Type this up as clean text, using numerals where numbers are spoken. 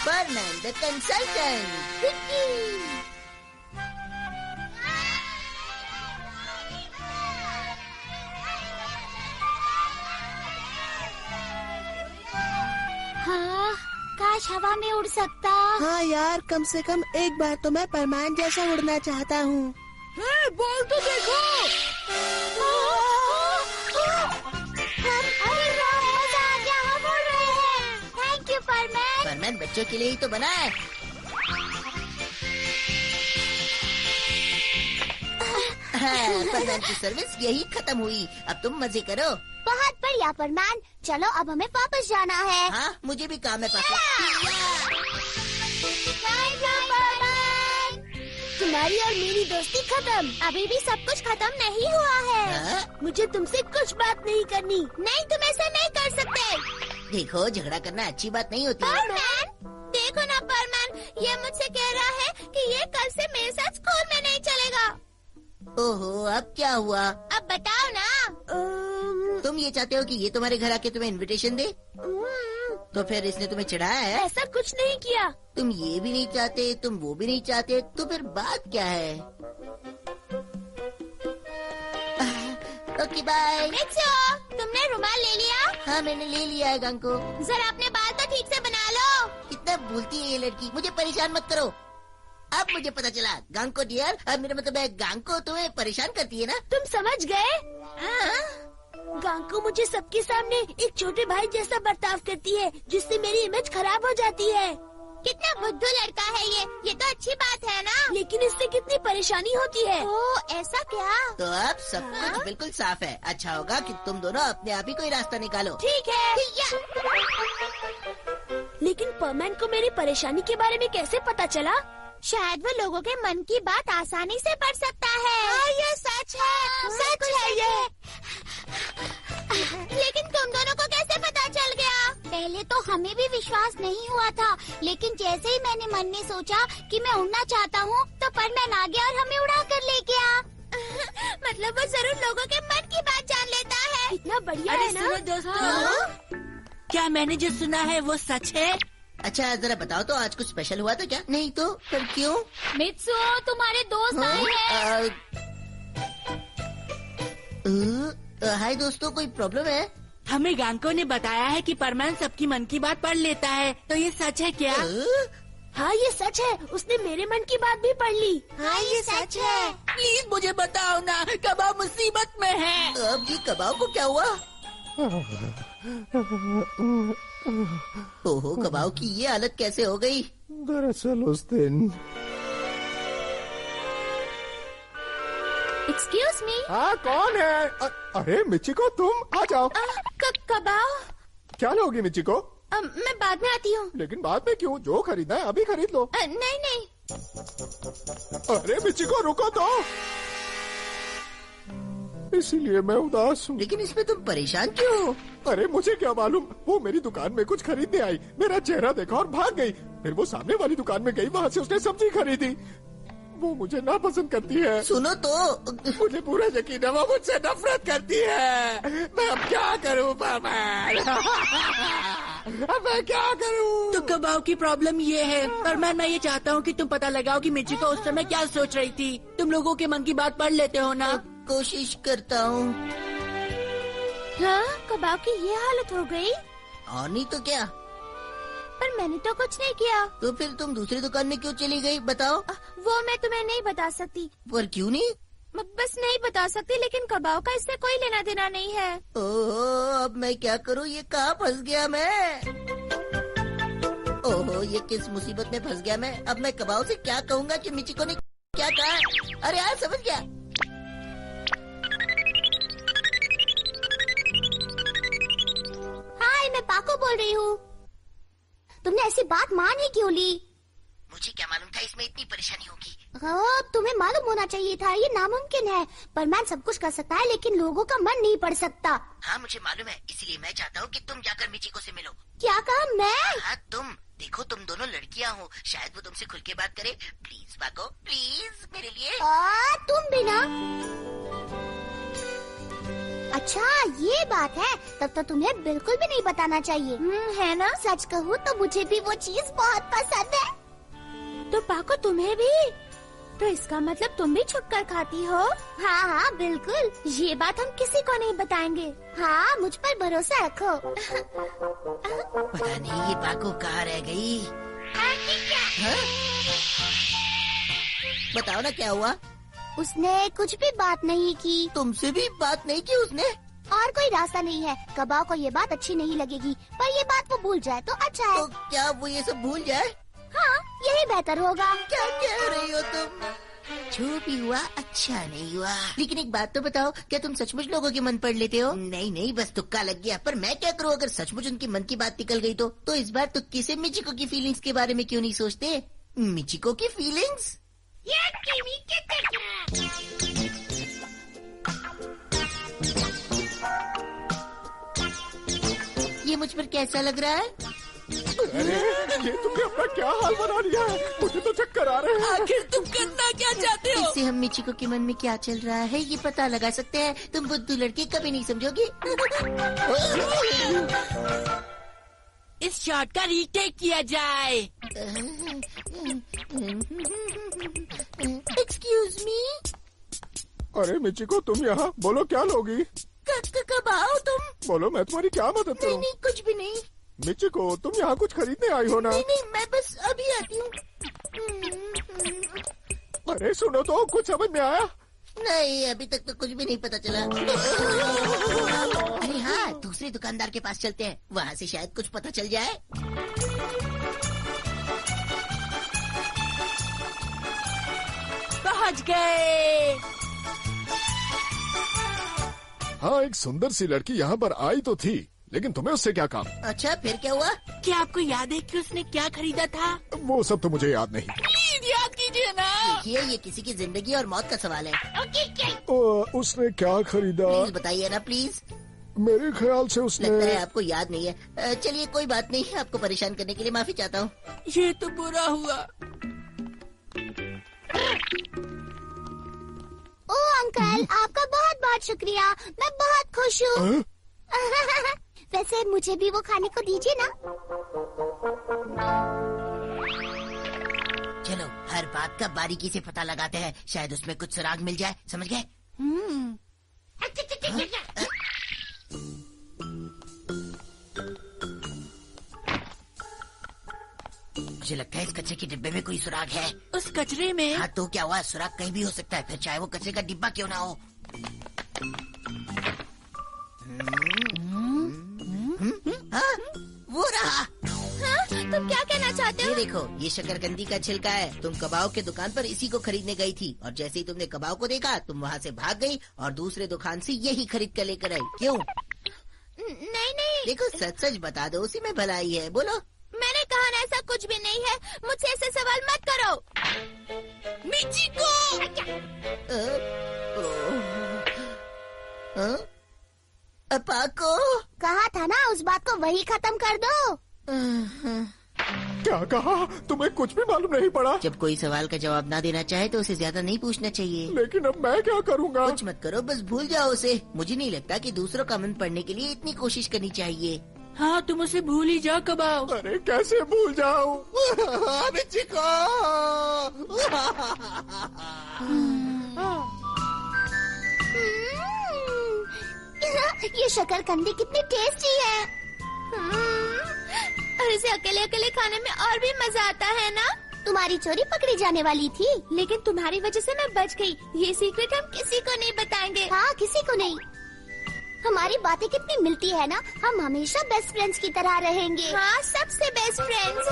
परमैन the consultant. हाँ, काश हवा में उड़ सकता। हाँ यार, कम से कम एक बार तो मैं परमान जैसा उड़ना चाहता हूँ। बोल तो देखो। अरे वाह, मजा आ गया, हम उड़ रहे हैं। Thank you परमैन। परमैन बच्चों के लिए ही तो बना है। परमैन की सर्विस यही खत्म हुई, अब तुम मजे करो। बहुत बढ़िया परमैन, चलो अब हमें वापस जाना है। हाँ, मुझे भी काम है तुम्हारी और मेरी दोस्ती खत्म। अभी भी सब कुछ खत्म नहीं हुआ है। हाँ? मुझे तुमसे कुछ बात नहीं करनी। नहीं, तुम ऐसा नहीं कर सकते। देखो, झगड़ा करना अच्छी बात नहीं होती है। परमैन, देखो ना परमैन, ये मुझसे कह रहा है कि ये कल से मेरे साथ स्कूल में नहीं चलेगा। ओहो, अब क्या हुआ? अब बताओ ना। तुम ये चाहते हो कि ये तुम्हारे घर आके तुम्हें इनविटेशन दे? तो फिर इसने तुम्हें चढ़ाया है? ऐसा कुछ नहीं किया। तुम ये भी नहीं चाहते, तुम वो भी नहीं चाहते, तो फिर बात क्या है? Okay bye. तुमने रुमाल ले लिया? हाँ, मैंने ले लिया है गांको। जरा अपने बाल तो ठीक से बना लो। कितना भूलती है ये लड़की, मुझे परेशान मत करो। अब मुझे पता चला, गांको डियर, अब मेरा मतलब है गांको तुम्हें परेशान करती है ना? तुम समझ गए? हाँ। गांको मुझे सबके सामने एक छोटे भाई जैसा बर्ताव करती है, जिससे मेरी इमेज खराब हो जाती है। कितना बुद्धू लड़का है ये तो अच्छी बात है ना। लेकिन इससे कितनी परेशानी होती है। ओह, ऐसा क्या? तो अब सब कुछ बिल्कुल साफ है। अच्छा होगा कि तुम दोनों अपने आप ही कोई रास्ता निकालो। ठीक है। लेकिन परमैन को मेरी परेशानी के बारे में कैसे पता चला? शायद वो लोगों के मन की बात आसानी से पढ़ सकता है। हाँ, ये सच है, सच है ये। लेकिन तुम दोनों को कैसे पता चल गया? पहले तो हमें भी विश्वास नहीं हुआ था, लेकिन जैसे ही मैंने मन में सोचा कि मैं उड़ना चाहता हूँ, तो परमैन आ गया और हमें उड़ा कर ले गया। मतलब वो जरूर लोगों के मन की बात जान लेता है। इतना बढ़िया है ना? सुनो दोस्तों, क्या मैंने जो सुना है वो सच है? अच्छा, जरा बताओ तो, आज कुछ स्पेशल हुआ था क्या? नहीं तो फिर क्यों? मित्सुओ, तुम्हारे दोस्त आए हैं। हाय दोस्तों, कोई प्रॉब्लम है? हमें गांको ने बताया है कि परमैन सबकी मन की बात पढ़ लेता है, तो ये सच है क्या? हाँ, ये सच है। उसने मेरे मन की बात भी पढ़ ली। हाँ, ये सच है। प्लीज मुझे बताओ ना, कबाब मुसीबत में है। अब ये कबाब को क्या हुआ? ओहो, कबाब की ये हालत कैसे हो गई? दरअसल उस दिन। Excuse me. हाँ, कौन है? अरे मिचिको, तुम आ जाओ। कबाब? क्या लोगी मिचिको? मैं बाद में आती हूँ। लेकिन बाद में क्यों? जो खरीदना है अभी खरीद लो। नहीं नहीं। अरे मिचिको, रुको तो। इसीलिए मैं उदास हूँ। लेकिन इसमें तुम परेशान क्यों हो? अरे मुझे क्या मालूम, वो मेरी दुकान में कुछ खरीदने आई, मेरा चेहरा देखा और भाग गई। फिर वो सामने वाली दुकान में गई, वहाँ से उसने सब्जी खरीदी। वो मुझे नापसंद करती है। सुनो तो, मुझे पूरा यकीन है वो मुझसे नफरत करती है। मैं अब क्या करूँ परमैन? अब मैं क्या करूँ? तो कबाब की प्रॉब्लम ये है परमैन, मैं ये चाहता हूँ कि तुम पता लगाओ कि मिचिको उस समय क्या सोच रही थी। तुम लोगों के मन की बात पढ़ लेते हो ना? कोशिश करता हूँ। हाँ, कबाब की ये हालत हो गई। और नहीं तो क्या? पर मैंने तो कुछ नहीं किया। तो फिर तुम दूसरी दुकान में क्यों चली गई, बताओ? वो मैं तुम्हें नहीं बता सकती। पर क्यों नहीं? बस नहीं बता सकती, लेकिन कबाब का इससे कोई लेना देना नहीं है। ओहो, अब मैं क्या करूँ? ये कहाँ फंस गया मैं? ओहो, ये किस मुसीबत में फंस गया मैं? अब मैं कबाब से क्या कहूँगा कि मिचिको ने क्या कहा? अरे यार, समझ गया। हाय, मैं पाको बोल रही हूँ। तुमने ऐसी बात मान ही क्यों ली? मुझे क्या मालूम था इसमें इतनी परेशानी होगी। तुम्हें मालूम होना चाहिए था, ये नामुमकिन है। परमैन सब कुछ कर सकता है, लेकिन लोगों का मन नहीं पढ़ सकता। हाँ, मुझे मालूम है, इसीलिए मैं चाहता हूँ कि तुम जाकर मिचिको से मिलो। क्या कहा? मैं? हाँ, तुम देखो, तुम दोनों लड़कियाँ हो, शायद वो तुमसे खुल के बात करे। प्लीज पाको, प्लीज मेरे लिए। तुम भी ना। अच्छा ये बात है, तब तो तुम्हें बिल्कुल भी नहीं बताना चाहिए। है ना? सच कहूँ तो मुझे भी वो चीज बहुत पसंद है। तो पाको तुम्हें भी? तो इसका मतलब तुम भी छुप कर खाती हो? हाँ हाँ बिल्कुल। ये बात हम किसी को नहीं बताएंगे। हाँ मुझ पर भरोसा रखो। पता नहीं ये पाको कहाँ रह गई। हाँ? बताओ ना क्या हुआ? उसने कुछ भी बात नहीं की। तुमसे भी बात नहीं की उसने? और कोई रास्ता नहीं है। कबाव को ये बात अच्छी नहीं लगेगी, पर ये बात वो भूल जाए तो अच्छा है। तो क्या वो ये सब भूल जाए? हाँ यही बेहतर होगा। क्या कह रही हो तुम? जो भी हुआ अच्छा नहीं हुआ। लेकिन एक बात तो बताओ, क्या तुम सचमुच लोगों के मन पढ़ लेते हो? नहीं बस तुक्का लग गया। पर मैं क्या करूँ अगर सचमुच उनके मन की बात निकल गई तो इस बार तुक्के से मिचिको की फीलिंग्स के बारे में क्यों नहीं सोचते? मिचिको की फीलिंग्स? ये मुझ पर कैसा लग रहा है? अरे ये तुमने अपना क्या हाल बना लिया है? मुझे तो चक्कर आ रहे हैं। आखिर तुम करना क्या चाहते हो? इससे हम मिचिको के मन में क्या चल रहा है ये पता लगा सकते हैं। तुम बुद्धू लड़के कभी नहीं समझोगे। इस शॉट का रीटेक किया जाए। Excuse me. अरे मिचिको तुम यहाँ, बोलो क्या लोगी? कब आओ तुम? बोलो मैं तुम्हारी क्या मदद करूँ? नहीं कुछ भी नहीं। मिचिको तुम यहाँ कुछ खरीदने आई हो ना? नहीं मैं बस अभी आती हूँ। अरे सुनो तो, कुछ समझ में आया? नहीं अभी तक तो कुछ भी नहीं पता चला। अरे हाँ दूसरे दुकानदार के पास चलते हैं, वहाँ से शायद कुछ पता चल जाए। पहुँच गए। हाँ एक सुंदर सी लड़की यहाँ पर आई तो थी, लेकिन तुम्हें उससे क्या काम? अच्छा फिर क्या हुआ? क्या आपको याद है कि उसने क्या खरीदा था? वो सब तो मुझे याद नहीं। प्लीज याद कीजिए ना। देखिए ये किसी की जिंदगी और मौत का सवाल है। उसने क्या खरीदा? प्लीज बताइए ना प्लीज। मेरे ख्याल से उसने... लगता है आपको याद नहीं है। चलिए कोई बात नहीं, आपको परेशान करने के लिए माफी चाहता हूँ। ये तो बुरा हुआ। ओ अंकल आपका बहुत बहुत शुक्रिया, मैं बहुत खुश हूँ। वैसे मुझे भी वो खाने को दीजिए ना। चलो हर बात का बारीकी से पता लगाते हैं, शायद उसमें कुछ सुराग मिल जाए। समझ गए? मुझे लगता है इस कचरे के डिब्बे में कोई सुराग है। उस कचरे में? हाँ तो क्या हुआ, सुराग कहीं भी हो सकता है, फिर चाहे वो कचरे का डिब्बा क्यों ना हो। हाँ, वो रहा। हाँ, तुम क्या कहना चाहते ये हो? देखो ये शकरकंदी का छिलका है। तुम कबाब के दुकान पर इसी को खरीदने गई थी और जैसे ही तुमने कबाब को देखा तुम वहाँ से भाग गई और दूसरे दुकान से यही खरीद कर लेकर आई। क्यों? नहीं देखो सच सच बता दो, उसी में भलाई है। बोलो। मैंने कहा ना ऐसा कुछ भी नहीं है, मुझसे ऐसे सवाल मत करो। मिचिको! पाको कहा था ना उस बात को वही खत्म कर दो। क्या कहा? तुम्हें कुछ भी मालूम नहीं पड़ा? जब कोई सवाल का जवाब ना देना चाहे तो उसे ज्यादा नहीं पूछना चाहिए। लेकिन अब मैं क्या करूँगा? कुछ मत करो, बस भूल जाओ उसे। मुझे नहीं लगता कि दूसरों का मन पढ़ने के लिए इतनी कोशिश करनी चाहिए। हाँ तुम उसे भूल ही जाओ कबाब। अरे कैसे भूल जाऊँ? मिचिको! ये शकरकंदी कितनी टेस्टी है। और इसे अकेले अकेले खाने में और भी मजा आता है ना? तुम्हारी चोरी पकड़ी जाने वाली थी, लेकिन तुम्हारी वजह से मैं बच गई। ये सीक्रेट हम किसी को नहीं बताएंगे। हाँ किसी को नहीं। हमारी बातें कितनी मिलती है ना, हम हमेशा बेस्ट फ्रेंड्स की तरह रहेंगे। हाँ सबसे बेस्ट फ्रेंड्स।